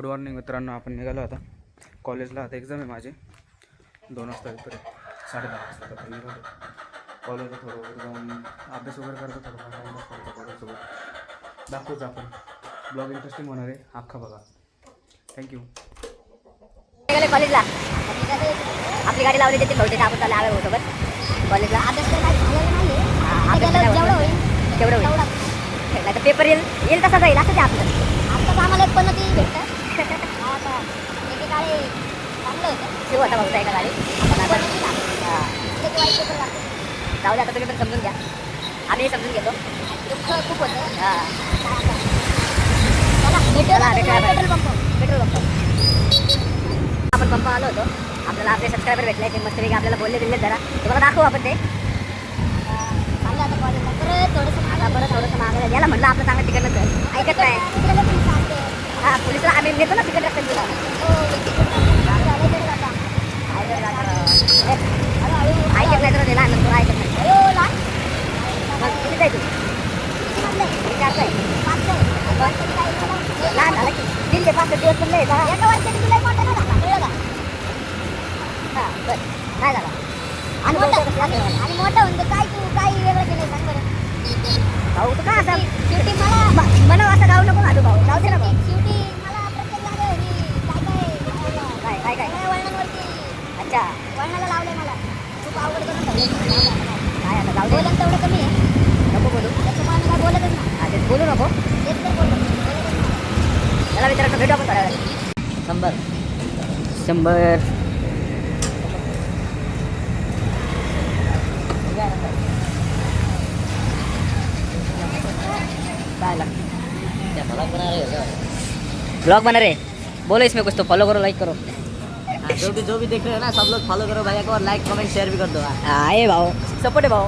Good morning मित्रांनो, आपण निघालो आता कॉलेजला. आता एक्झाम आहे माझी 2 वाजता, तर 10:30 वाजता तर निघालो कॉलेजला. थोडं वगैरे जाऊन अभ्यास वगैरे करतो, थोडं टाइमपास करतो कॉलेजसोबत. दाखवतो आपण ब्लॉग, इंटरेस्टिंग होणार आहे, अख्खा बघा. थँक्यू. कॉलेजला आपली गाडी लावली त्याची बहुतेक आपण चालू आलो सोबत कॉलेजला. अभ्यास तर जेवढं होईल तेवढं होईल, नाही तर पेपर येईल तसं जाईल. असं ते आपलं आता आम्हाला एक पण ती भेटतं. एकेकाळी चांगलं होतं, शिव होता भाऊचा एका गाडी. जाऊ दे, आता तुम्ही पण समजून घ्या, आम्ही समजून घेतो. दुःख खूप होतं. पेट्रोल पंप आपण पंप आलो होतो. आपल्याला आपले सबस्क्रायबर भेटले, ते मस्तपैकी आपल्याला बोलले दिले. जरा तुम्हाला दाखवू आपण ते. चाललं आता कॉलेजला. परत थोडंसं मागं याला म्हटलं आपलं चांगलं तिकडनं कर, ऐकत नाही. हां, पोलिसला आम्ही नेतो ना तिकडे रस्त्यात तुला. ऐकत नाही तर ते लहान नंतर ऐकत नाही. मग किती जाय तू विचारत आहे लहान झाला की 3 ते 5 दिवस पण नाही एका वर्षाने तुला मोठा नाही झाला, कळलं का? हां, बरं नाही झाला. आणि मोठं होऊन काय तू काही वेगळं केलं सांग बरं भाऊ. तू का असं शेवटी मला असं गाऊ नको ना तू भाऊ, जाऊ दे ना भाऊ. शेवटी मला प्रत्येक जागेवर काय वळणांवरती, अच्छा वळणाला लावलंय मला. खूप अवघड करून काय आता जाऊ दे. बोलून तेवढं कमी आहे, नको बोलू. त्याच्यामुळे काय बोलतच ना. हा, तेच बोलू नको. तेच तर बोलतो, त्याला विचारायचं. भेटू आपण थोड्या वेळेला. 100 ब्लॉग बना रहे, बोलो इसमें कुछ तो फॉलो करो, लाइक करो. जो भी देख रहे हो ना, सब लोग फॉलो करो भैया को, और लाइक कमेंट शेयर भी कर दो. आहे भाऊ, सपोर्ट आहे भाऊ.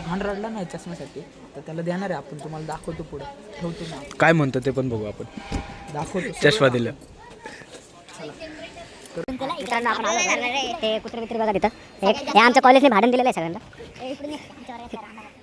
भांड रडला नाही चष्म्यासाठी, तर त्याला देणार आहे आपण. तुम्हाला दाखवतो पुढे, ठेवतो ना. काय म्हणतो ते पण बघू आपण. दाखवतो चष्मा दिलं. मित्रांनो, आपण ते कुत्रे मित्र बघा तिथं. हे आमच्या कॉलेजने भाडं दिलेलं आहे सगळ्यांना.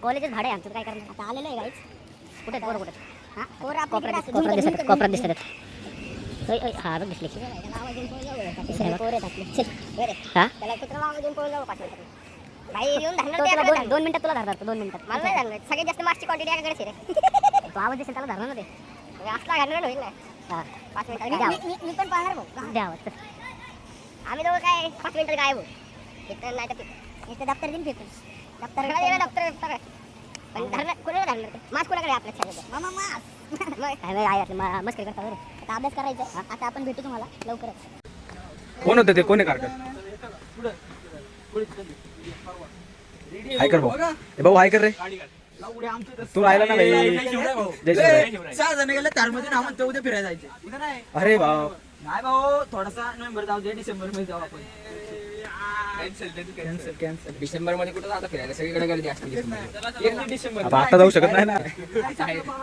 कॉलेजच भाडं आहे आमचं, काय करणार आता. आलेलं आहे गाईच. कुठे पोरं कुठे? हां, कोपऱ्यात दिसतात. हा बघ दिसले. हां, 2 मिनिटात तुला धरणार. 2 मिनिटात मला नाही धरणार. सगळ्यात जास्त मार्क्सची क्वांटिटी याकडे रे. तो आवाज दिसेल त्याला धरणार ते. असला घालणार होईल ना. हां, 5 मिनिटात मी पण पाहणार भाऊ. द्यावं आम्ही दोघं काय 5 मिनिटात गायब हो. इथं नाही तर इथं दप्तर देऊन फेकून दप्तर पण धरणार कोणाला धरणार ते. मास्क कोणाकडे आपल्या छायाचं मामा मास्क मस्करी करता बरं. आता अभ्यास करायचा. आता आपण भेटू तुम्हाला लवकरच. कोण होतं ते? कोण आहे कारकर? हाय कर भाऊ. ए भाऊ, हाय कर रे. तू राहिला ना भाई. जय शिवराय. 6 जण गेले तारमध्ये ना, म्हणतो उद्या फिरायला जायचे. अरे भाऊ, नाही भाऊ, थोडासा नोव्हेंबर जाऊ दे, डिसेंबर मध्ये जाऊ आपण. कॅन्सल. डिसेंबर मध्ये कुठं जाता फिरायला? सगळीकडे गर्दी असते डिसेंबर. आता जाऊ शकत नाही ना.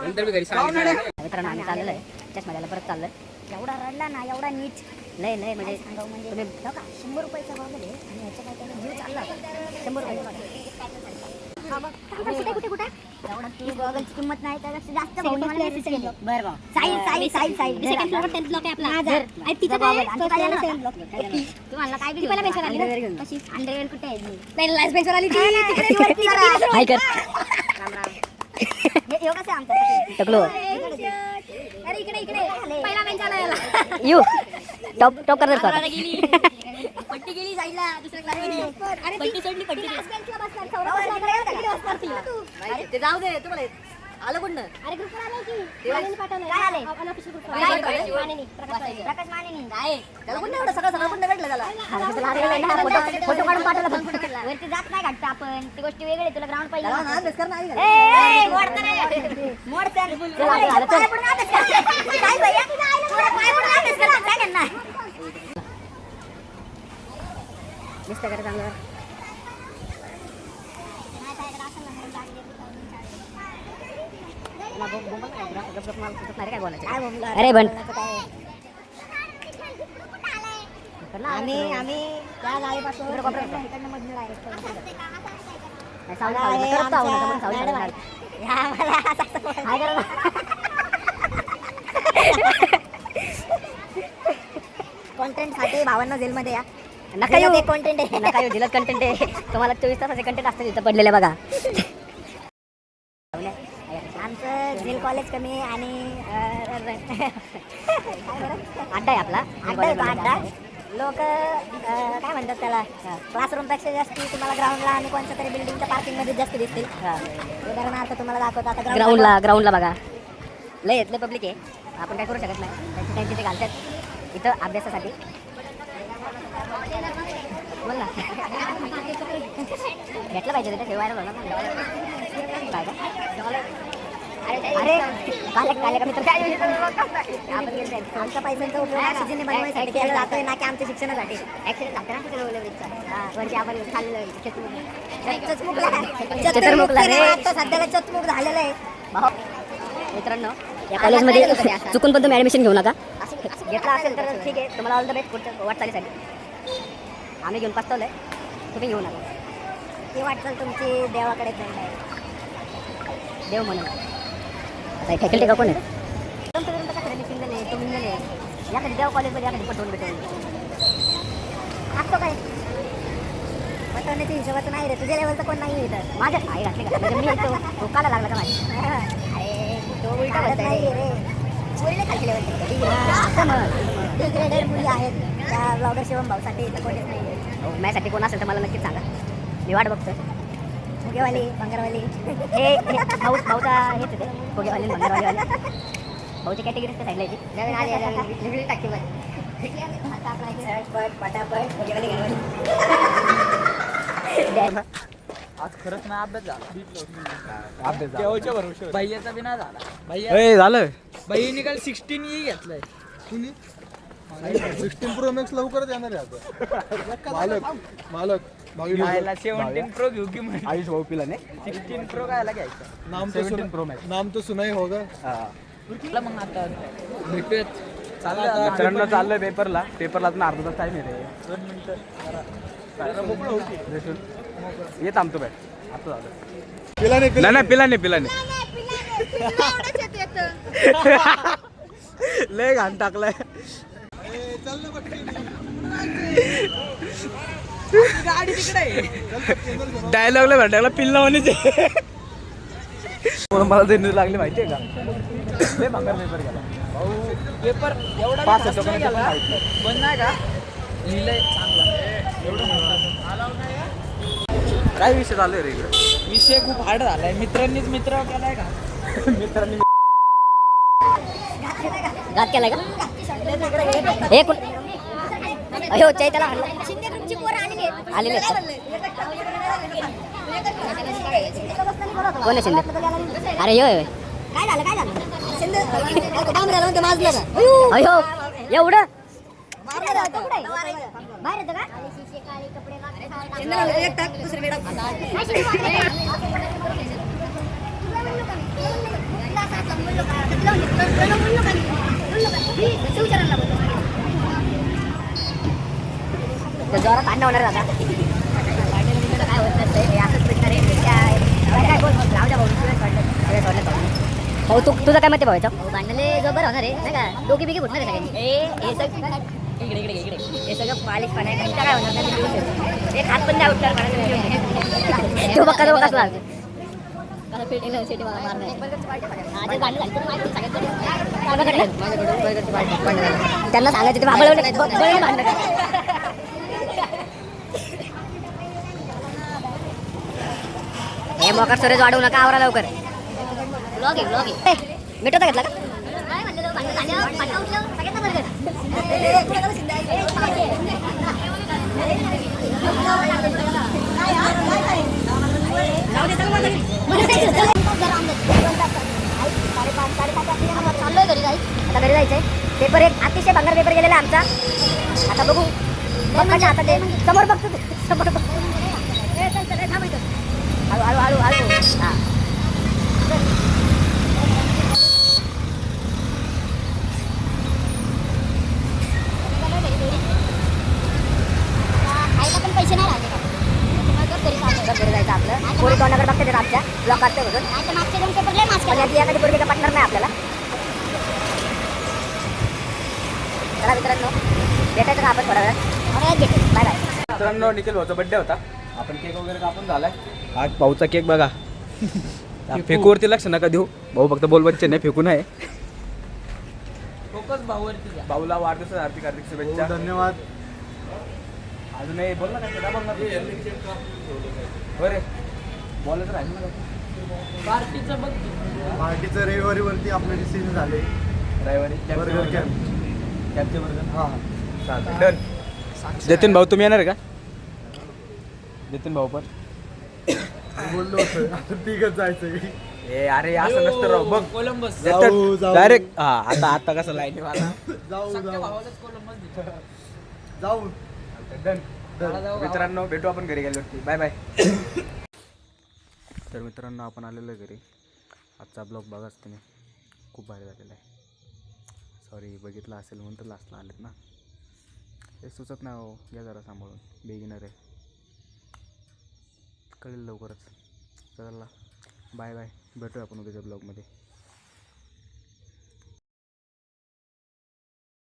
नंतर मी घरी सांगितलं. मित्रांनो, आम्ही चाललेलो आहे चष्मा द्यायला. परत चाललोय. एवढा रडला ना, एवढा नीट लय म्हणजे तुम्ही 100 रुपयाचा बॉगल आहे आणि ह्याच्या काय त्याला जीव चालला. 100 रुपये कुठे एवढा ती गॉगलची किंमत नाही, त्यापेक्षा जास्त भाऊ मला मेसेज केले. बरं भाऊ, Sai second floor 10th block आहे आपला. आणि तिचं काय सेकंड ब्लॉक तुम्हाला काय पहिला बेंचवर आली कशी अंडरवेअर कुठे आहे? नाही, लास्ट बेंचवर आली ती. हाय कर. राम राम. हे कसं आमचं टकलो. अरे इकडे पहिला बेंच आला. यू टॉप करणार का? पट्टी गेली साईडला दुसऱ्या क्लासमध्ये. अरे पट्टी सोडली. बेंचला बसणार. ते जाऊ दे. तुम्हाला आलं कोण? अरे ग्रुपवर आलं की मानेनी पाठवलं. काय आले? Unofficial group. प्रकाश मानेनी. काय त्याला कोण एवढं सगळं पण भेटलं त्याला. फोटो काढून पाठवला. वरती जात नाही घाटतं आपण. ती गोष्टी वेगळी. तुला ग्राउंड पाहिजे. अरे बन आम्ही त्या गाडीपासून कंटेंट साठी भावांना जेलमध्ये या. नका येऊ कंटेंट आहे, नका येऊ दिलत कंटेंट आहे. तुम्हाला 24 तासाचे कंटेंट असते तिथं पडलेले बघा. आमचं झेल कॉलेज कमी आहे आणि अड्डा आहे आपला. अड्डा लोक काय म्हणतात त्याला, क्लासरूमपेक्षा जास्त तुम्हाला ग्राउंडला आणि कोणत्या तरी बिल्डिंगच्या पार्किंगमध्ये जास्त दिसतील. उदाहरणार्थ तुम्हाला दाखवतो आता ग्राउंडला बघा लय येतले पब्लिक आहे. आपण काय करू शकत नाही. त्यांची ते घालतात इथं अभ्यासासाठी. बोल ना घेतलं पाहिजे तिथे ठेवायला बघा. अरे काले का मित्र आमच्या पैशांचा उपयोग ऑक्सिजन बनवायसाठी केला जातोय ना की आमच्या शिक्षणासाठी. ऍक्सिडेंट झाला सध्याला चतमुख झालेलं आहे. मित्रांनो या कॉलेजमध्ये चुकून पण तुम्ही ऍडमिशन घेऊ नका. घेतला असेल तर ठीक आहे, तुम्हाला ऑल द बेस्ट पुढच्या वाटचालीसाठी. आम्ही घेऊन पाचतवलंय, तुम्ही घेऊ नका. ती वाटचाल तुमची देवाकडे आहे. देव म्हणून फॅकल्टी का कोण आहे सिंगल आहे, तो मिंगल आहे. याकडे देव कॉलेजमध्ये याकडे पटवून असतो काय पटवण्याच्या हिशोबाचं नाही रे. तुझ्या लेवलचं कोण नाही इथं. माझ्या आई घातले का म्हणजे मी येतो धोकाला लागला का माझ्या. अरे तो उलटा नाही रे, मुलीने खालची लेवल डिग्रेडेड मुली आहेत त्या ब्लॉगर शिवम भाऊसाठी इथं कोणीच नाही. माझ्यासाठी कोण असेल तर मला नक्कीच सांगा, मी वाट बघतोय. फुगेवाली भंगारवाली हे भाऊचा हेच येते. फुगेवाली भंगारवालीवाली भाऊची कॅटेगरी साईडला येते. नवीन आली टाकी आज खरंच नाही अभ्यास झाला. देवाच्या भरोश्यावर भैयाचा बी नाही झाला. ए झालं भैया निकाल 16 घेतलाय. कुणी 16 प्रो मॅक्स लवकरच येणार आहे आता. मालक 17 प्रो घेऊ की म्हणजे आयुष भाऊ पिला नाही. 16 प्रो कायला घ्यायचं. नाम तो सुनाई होगा. मग आता भेटूयात. मित्रांनो चाललोय पेपरला अजून अर्धा तास टाइम आहे. 2 मिनिटं ये थांबतो बाय आता झालं. पिला नाही पिला नाही लय घाण टाकलाय. चल ना पटकन. गाडी तिकडे आहे. डायलॉगला भेटायला पिल्ला म्हणायचे. मला ते न्यूज लागली माहितीये का. लय भंगार पेपर गेला पेपर एवढा पास खास होतो नाही का गेला. माहित नाही. पण नाही का लिहिलंय चांगला. काय विषय चालू आहे रे इकडे. विषय खूप हार्ड झालाय. मित्रांनीच मित्र केलाय का. मित्रांनी घात केलाय का हे कोण. अयो चैताला आलेले कोण आहे शिंदे. अरे यो काय झालं अयो एवढं बाहेर येतं का जोरात अन्न होणार आता. काय होत नसतं असंच भेटणार भाऊ. तुझं काय मत भावायचं भांडले जबर होणार आहे नाही का. डोकी बिकी फुटणार आहे सगळ्यांनी. इकडे हे सगळं मालिक पण आहे. काय होणार नाही. एक हात पण नाही उठणार. तो बघा तो कसला त्यांना सांगायचं ते हे मोकार स्टोरेज वाढवू नका. आवरा लवकर. ब्लॉग आहे मिठवता घेतला का. चाललोय घरी जायचंय. पेपर एक अतिशय भंगार पेपर गेलेला आमचा. आता बघू आता ते समोर बघतो. समोर बघतो. हळू हा आईला पण पैसे नाही राहिले घरी जायचं आपलं. पोरी तोंडाकडे बघते ते आमच्या ब्लॉक काढते बघून. मागचे 2 पेपर लय मास्क एखादी पोरगी का पटणार नाही आपल्याला. चला मित्रांनो भेटायचं का आपण थोडा वेळ बाय बाय. मित्रांनो निखिल भाऊचा बड्डे होता. आपण केक वगैरे कापून झालाय. आज भाऊचा केक बघा. फेकूवरती लक्ष नका देऊ. भाऊ फक्त बोल बच्चे नाही फेकू नये. फोकस भाऊवरती घ्या. भाऊला वाढदिवसाच्या हार्दिक शुभेच्छा. धन्यवाद. अजूनही बोल ना काय बोलणार बरे बोलायचं राहील ना. पार्टीचं बघ. पार्टीचं रविवारीवरती आपले डिसिजन झाले. रविवारी बर्गर कॅम्प. कॅबचे बर्गर हां चालतं डन. जतीन भाऊ तुम्ही येणार आहे का? जतीन भाऊ पण बोललो होतं आपण तिघच जायचं. ए अरे असं नसतं राव बघ कोलंबस. जाऊ, जाऊ. डायरेक्ट हा आता कसं लाईन वाला जाऊ सख्या जाऊ भावालाच कोलंबस दिला. जाऊ. डन. चला जाऊ मित्रांनो भेटू आपण घरी गेल्यावरती. Bye bye. तर मित्रांनो आपण आलेलो आहे घरी. आजचा ब्लॉग बघाच तुम्ही खूप भारी झालेला आहे. सॉरी बघितलं असेल म्हणून तर लास्टला आलेत ना. हे सुचत नाही हो. घ्या जरा सांभाळून. बेगिनर आहे कळेल लवकरच. चला बाय बाय. भेटूया आपण उद्याच्या ब्लॉगमध्ये.